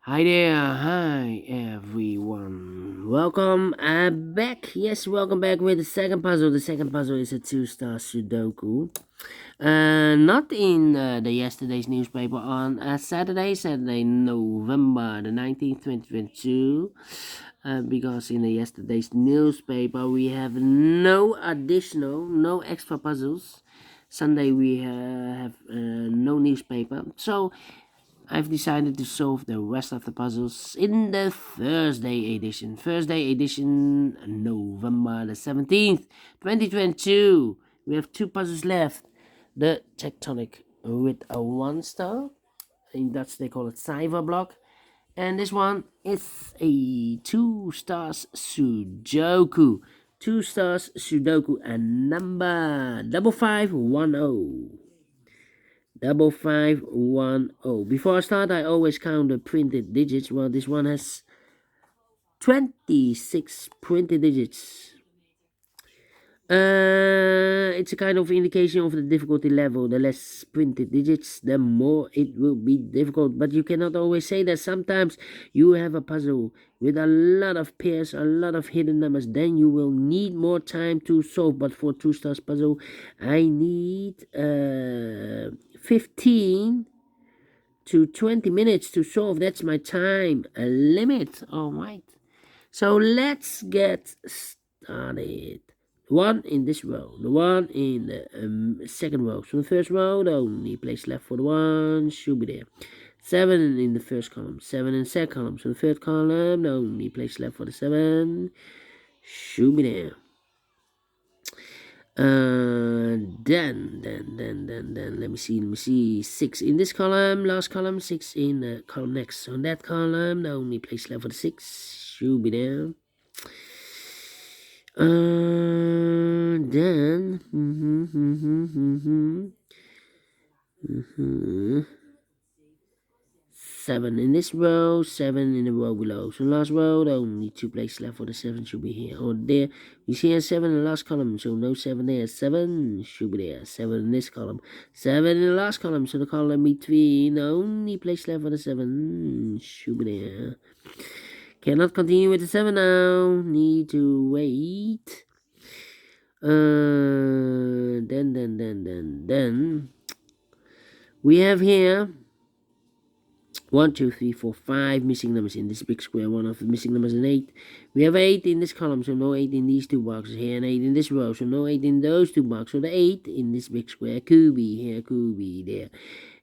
Hi there, hi everyone. Welcome back. Yes, welcome back with the second puzzle. The second puzzle is a two-star Sudoku. Not in the yesterday's newspaper on Saturday, November the 19th, 2022. Because in the yesterday's newspaper we have no extra puzzles. Sunday we have no newspaper. So I've decided to solve the rest of the puzzles in the Thursday edition. Thursday edition, November the 17th, 2022. We have two puzzles left. The tectonic with a one star. In Dutch they call it cyber block. And this one is a two stars Sudoku. Two stars Sudoku and number 5510. 5510. Before I start, I always count the printed digits. Well, this one has 26 printed digits. It's a kind of indication of the difficulty level. The less printed digits, the more it will be difficult. But you cannot always say that. Sometimes you have a puzzle with a lot of pairs, a lot of hidden numbers. Then you will need more time to solve. But for two stars puzzle, I need 15 to 20 minutes to solve. That's my time limit. All right. So let's get started. The one in this row, the one in the second row. So the first row, the only place left for the one should be there. 7 in the first column, 7 in the second column. So the third column, the only place left for the 7 should be there. Then let me see 6 in this column, last column, 6 in the column next. So in that column, the only place left for the 6 should be there. Then 7 in this row, 7 in the row below. So last row, the only two places left for the 7 should be here or there. You see here 7 in the last column, so no 7 there. 7 should be there. 7 in this column, 7 in the last column, so the column between the only place left for the 7 should be there. Cannot continue with the 7 now. Need to wait. Then we have here 1, 2, 3, 4, 5 missing numbers in this big square. One of the missing numbers is 8. We have 8 in this column, so no 8 in these two boxes here, and 8 in this row, so no 8 in those two boxes. So the 8 in this big square could be here, could be there.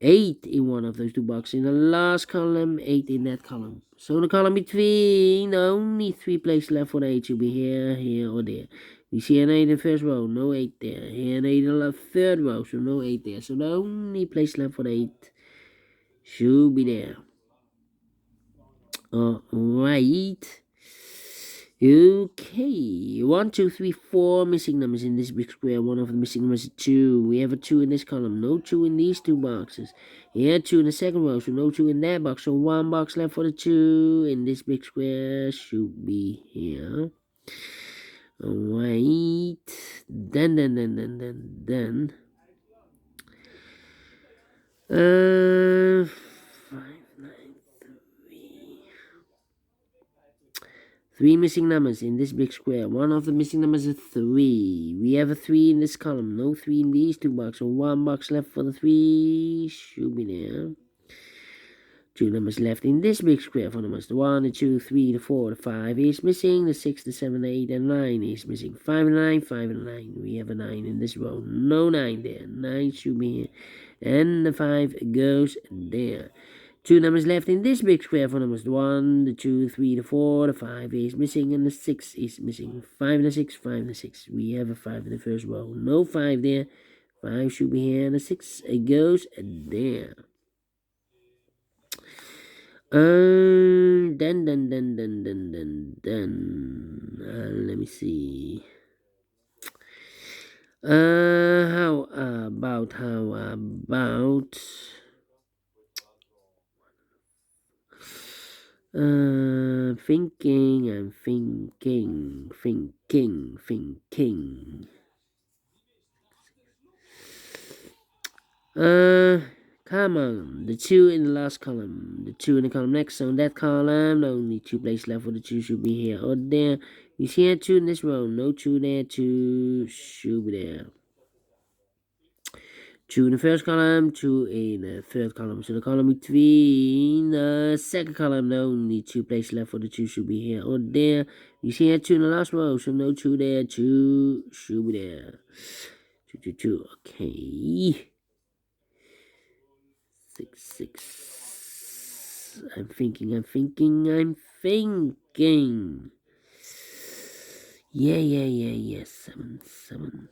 8 in one of those two boxes. In the last column, 8 in that column. So the column between, only 3 places left for the 8 should be here, here, or there. We see an 8 in the first row, no 8 there. Here an 8 in the third row, so no 8 there. So the only place left for the 8 should be there. Alright. Okay. 1, 2, 3, 4 missing numbers in this big square. One of the missing numbers is 2. We have a 2 in this column. No 2 in these two boxes. Here, 2 in the second row, so no 2 in that box. So 1 box left for the 2 in this big square should be here. Alright. Then. 3 missing numbers in this big square. One of the missing numbers is 3. We have a 3 in this column. No 3 in these two boxes. So 1 box left for the 3 should be there. 2 numbers left in this big square for numbers. The 1, the 2, 3, the 4, the 5 is missing. The 6, the 7, the 8, and 9 is missing. 5 and 9, 5 and 9. We have a 9 in this row. No 9 there. 9 should be here. And the 5 goes there. 2 numbers left in this big square for numbers. The 1, the 2, 3, the 4, the 5 is missing, and the 6 is missing. 5 and the 6, 5 and the 6. We have a 5 in the first row. No 5 there. 5 should be here, and the 6 goes there. Then. Let me see. How about thinking. Come on, the 2 in the last column, the 2 in the column next. So in that column, only 2 places left for the 2 should be here or there. You see a 2 in this row, no 2 there, 2 should be there. 2 in the first column, 2 in the third column. So the column between the second column, the only 2 places left for the 2 should be here or there. You see a 2 in the last row, so no 2 there, 2 should be there. 2, 2, 2, okay. 6, 6. I'm thinking. Yeah. 7, 7.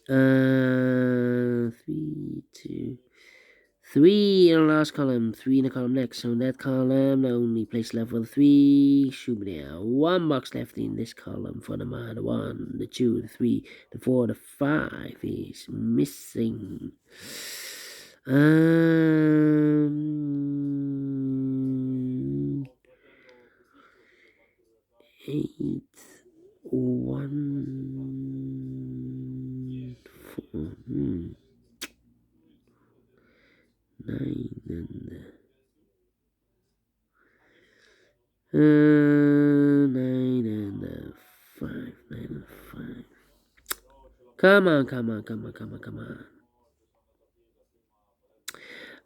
3, 2. 3 in the last column, 3 in the column next. So in that column, the only place left for the 3 should be there. 1 box left in this column for the 1, the 2, the 3, the 4, the 5 is missing. 8, 1, 4, 9 and 9 and 5, 9 and 5. Come on.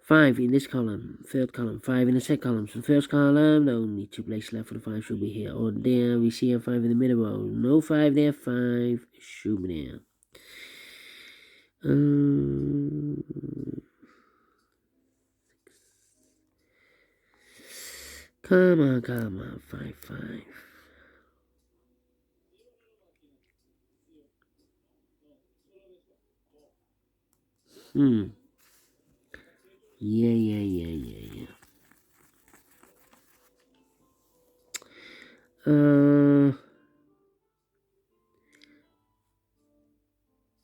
5 in this column, third column, 5 in the second column. So first column, the only 2 places left for the 5 should be here or there. We see a 5 in the middle row. No 5 there, 5 should be there. Come on, 5, 5. Yeah.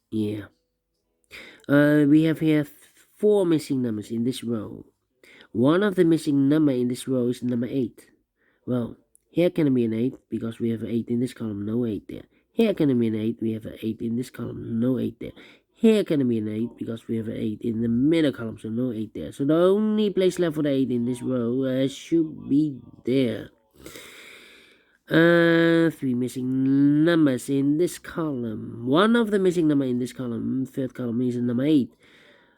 Yeah. We have here 4 missing numbers in this row. One of the missing number in this row is number 8. Well, here can be an 8 because we have an 8 in this column, no 8 there. Here can be an 8, we have an 8 in this column, no 8 there. Here can be an 8 because we have an 8 in the middle column, so no 8 there. So the only place left for the 8 in this row should be there. 3 missing numbers in this column. One of the missing number in this column, third column, is number 8.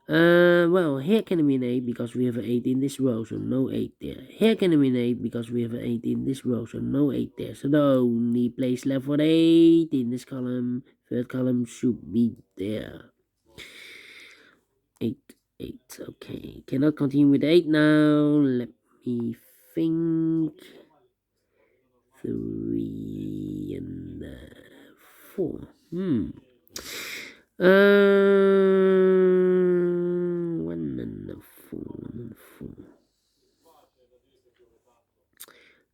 Well, here can be an 8 because we have an 8 in this row, so no 8 there. Here can be an 8 because we have an 8 in this row, so no 8 there. So the only place left for the 8 in this column, third column, should be there. 8, 8, okay. Cannot continue with 8 now. Let me think. 3 and 4. 1 and 4.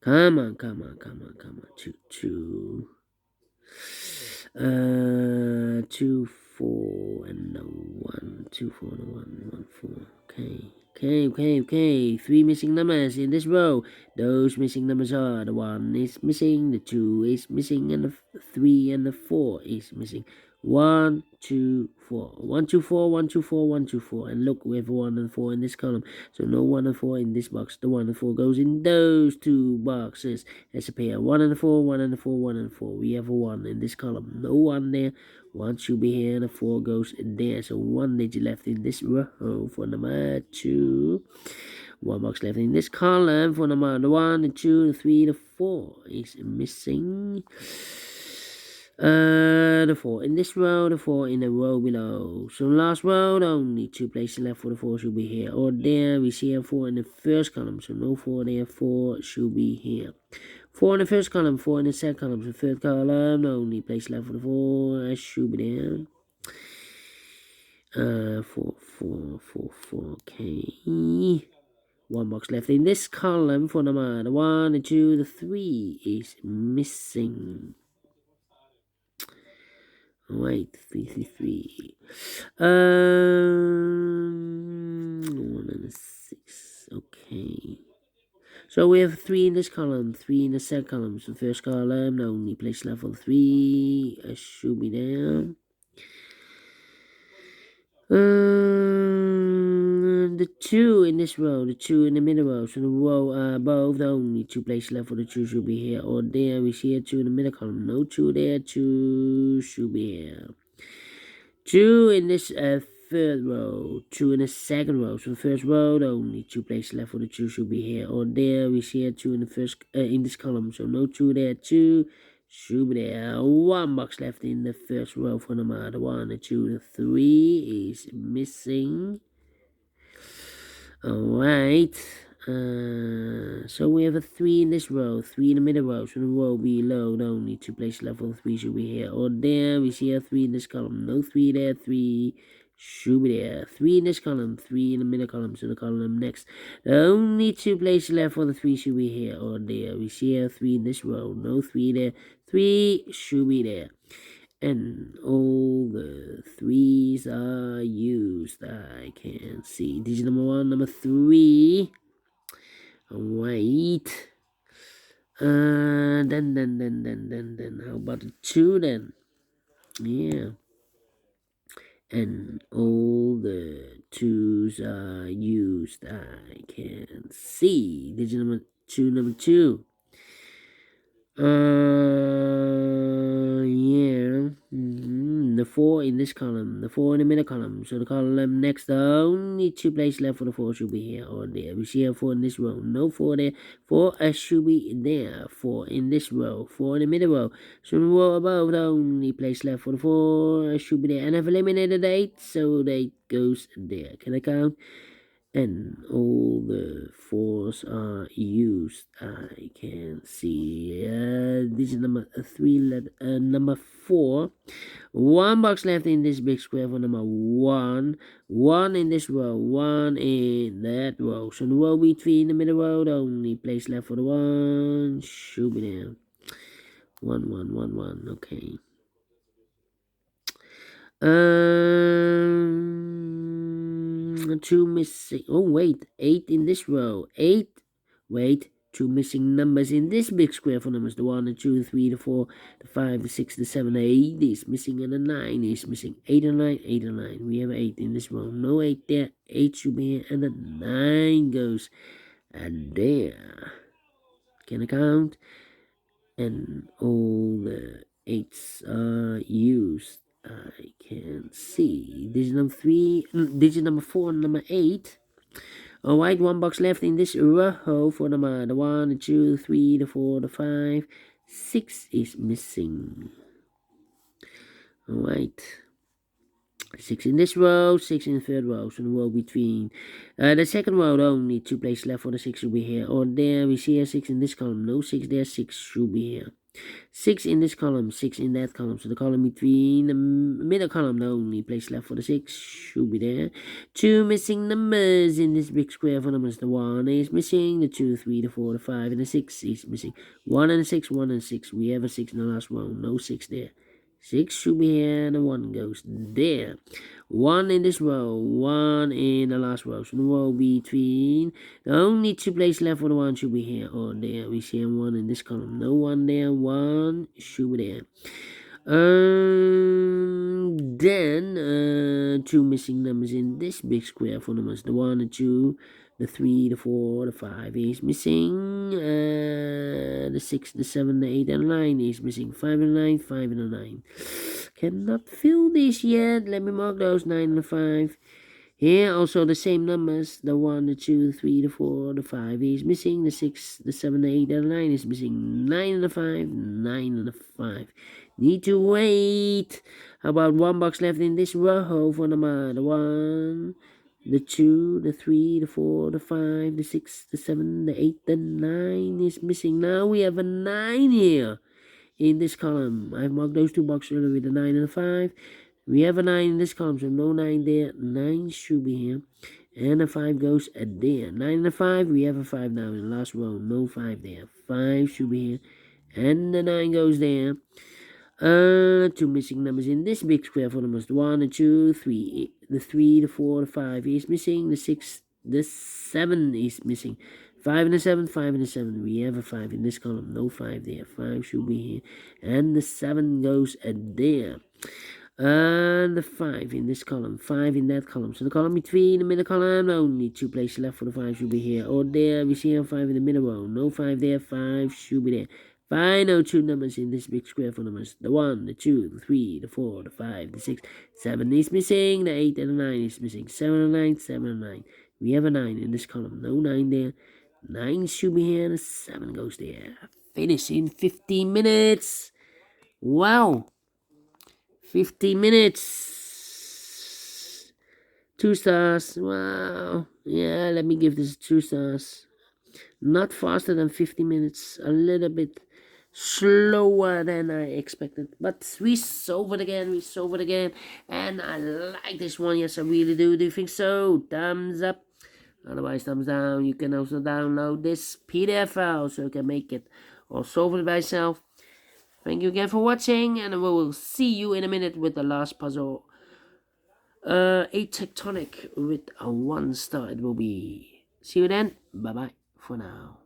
Come on. 2, 2. 2, 4 and 1. 2, 4 and 1, 4. Okay. 3 missing numbers in this row. Those missing numbers are the 1 is missing, the 2 is missing, and the 3 and the 4 is missing. 1, 2, 4. 1, 2, 4, 1, 2, 4, 1, 2, 4. And look, we have 1 and 4 in this column. So no 1 and 4 in this box. The 1 and 4 goes in those 2 boxes as a pair. 1 and 4, 1 and 4, 1 and 4. We have a 1 in this column. No 1 there. 1 should be here, and a 4 goes in there. So 1 digit left in this row for number 2. 1 box left in this column for number 1, the 2, the 3, the 4 is missing. The 4 in this row, the 4 in the row below. So last row, the only 2 places left for the 4 should be here or there. We see a 4 in the first column, so no 4 there. 4 should be here. 4 in the first column, 4 in the second column, so third column, the only place left for the 4 should be there. 4, okay. 1 box left in this column for number 1, the 2, the 3 is missing. Wait, 3. 1 and 6, okay. So we have 3 in this column, 3 in the second column. So first column, the only place left for the 3 should be there. The 2 in this row, the 2 in the middle row. So the row above, the only 2 places left for the 2 should be here or there. We see a 2 in the middle column. No 2 there. 2 should be here. 2 in this third row. 2 in the second row. So the first row, the only 2 places left for the 2 should be here or there. We see a 2 in the first in this column. So no 2 there. 2 should be there. 1 box left in the first row for number the 1, the 2, the 3 is missing. Alright, so we have a 3 in this row, 3 in the middle row, so the row below, the only 2 places left for the 3 should be here or there. We see a 3 in this column, no 3 there, 3 should be there. 3 in this column, 3 in the middle column, so the column next. The only 2 places left for the 3 should be here or there. We see a 3 in this row, no 3 there, 3 should be there. And all the 3s are used. I can see. Digit number 1, number 3. Alright. Then. How about the 2 then? Yeah. And all the 2s are used. I can see. Digit number 2, number 2. Yeah. The 4 in this column, the 4 in the middle column. So the column next, the only 2 places left for the 4 should be here or there. We see a 4 in this row, no 4 there. 4 should be there. 4 in this row, 4 in the middle row. So the row above, the only place left for the 4 should be there. And I've eliminated 8, so the 8 goes there. Can I count? And all the 4s are used. I can see. This is number 3. Number 4. 1 box left in this big square for number 1. 1 in this row. 1 in that row. So the row between the middle row, the only place left for the 1 should be there. 1, 1, 1, 1. Okay. 2 missing. Oh, wait. 8 in this row. 8. Wait. 2 missing numbers in this big square for numbers. The 1, the 2, the 3, the 4, the 5, the 6, the 7, the 8 is missing, and the 9 is missing. 8 and 9, 8 and 9. We have 8 in this row. No 8 there. 8 should be here, and the 9 goes there. Can I count? And all the 8s are used. I can see. Digit number 3, digit number 4, and number 8. Alright, 1 box left in this row for the 1, the 2, the 3, the 4, the 5. 6 is missing. Alright. 6 in this row, 6 in the third row, so the row between. The second row, the only 2 places left for the 6 should be here or there. We see a 6 in this column, no 6 there, 6 should be here. 6 in this column, 6 in that column. So the column between the middle column, the only place left for the 6 should be there. 2 missing numbers in this big square for numbers. The 1 is missing, the 2, 3, the 4, the 5, and the 6 is missing. 1 and 6, 1 and 6. We have a 6 in the last row, no 6 there. 6 should be here, and the 1 goes there. 1 in this row, 1 in the last row. So the row between, the only 2 places left for the 1 should be here or there. We see 1 in this column, no 1 there, 1 should be there. Then 2 missing numbers in this big square for numbers. The 1, the 2, the 3, the 4, the 5 is missing. The 6, the 7, the 8, and the 9 is missing. 5 and 9, 5 and 9. Cannot fill this yet. Let me mark those 9 and 5. Here also the same numbers. The 1, the 2, the 3, the 4, the 5 is missing. The 6, the 7, the 8, and the 9 is missing. 9 and the 5, 9 and the 5. Need to wait. How about 1 box left in this row for the 1, the 2, the 3, the 4, the 5, the 6, the 7, the 8, the 9 is missing. Now we have a 9 here in this column. I've marked those 2 boxes earlier with the 9 and the 5. We have a 9 in this column, so no 9 there. 9 should be here. And a 5 goes there. 9 and a 5, we have a 5 now in the last row. No 5 there. 5 should be here. And the 9 goes there. 2 missing numbers in this big square for numbers. 1, the 2, 3. The 3, the 4, the 5 is missing. The 6, the 7 is missing. 5 and the 7, 5 and the 7. We have a 5 in this column. No 5 there. 5 should be here. And the 7 goes there. And the 5 in this column, 5 in that column. So the column between the middle column, only 2 places left for the 5 should be here or there. We see a 5 in the middle row. No 5 there, 5 should be there. Find out 2 numbers in this big square for numbers. The 1, the 2, the 3, the 4, the 5, the 6, 7 is missing. The 8 and the 9 is missing. 7 and 9, 7 and 9. We have a 9 in this column. No 9 there. 9 should be here and a 7 goes there. Finish in 15 minutes. Wow. 15 minutes. 2 stars. Wow. Yeah, let me give this 2 stars. Not faster than 50 minutes. A little bit slower than I expected. But we solved it again. And I like this one. Yes, I really do. Do you think so? Thumbs up. Otherwise, thumbs down. You can also download this PDF file so you can make it or solve it by yourself. Thank you again for watching, and we will see you in a minute with the last puzzle. A tectonic with a 1 star it will be. See you then. Bye bye for now.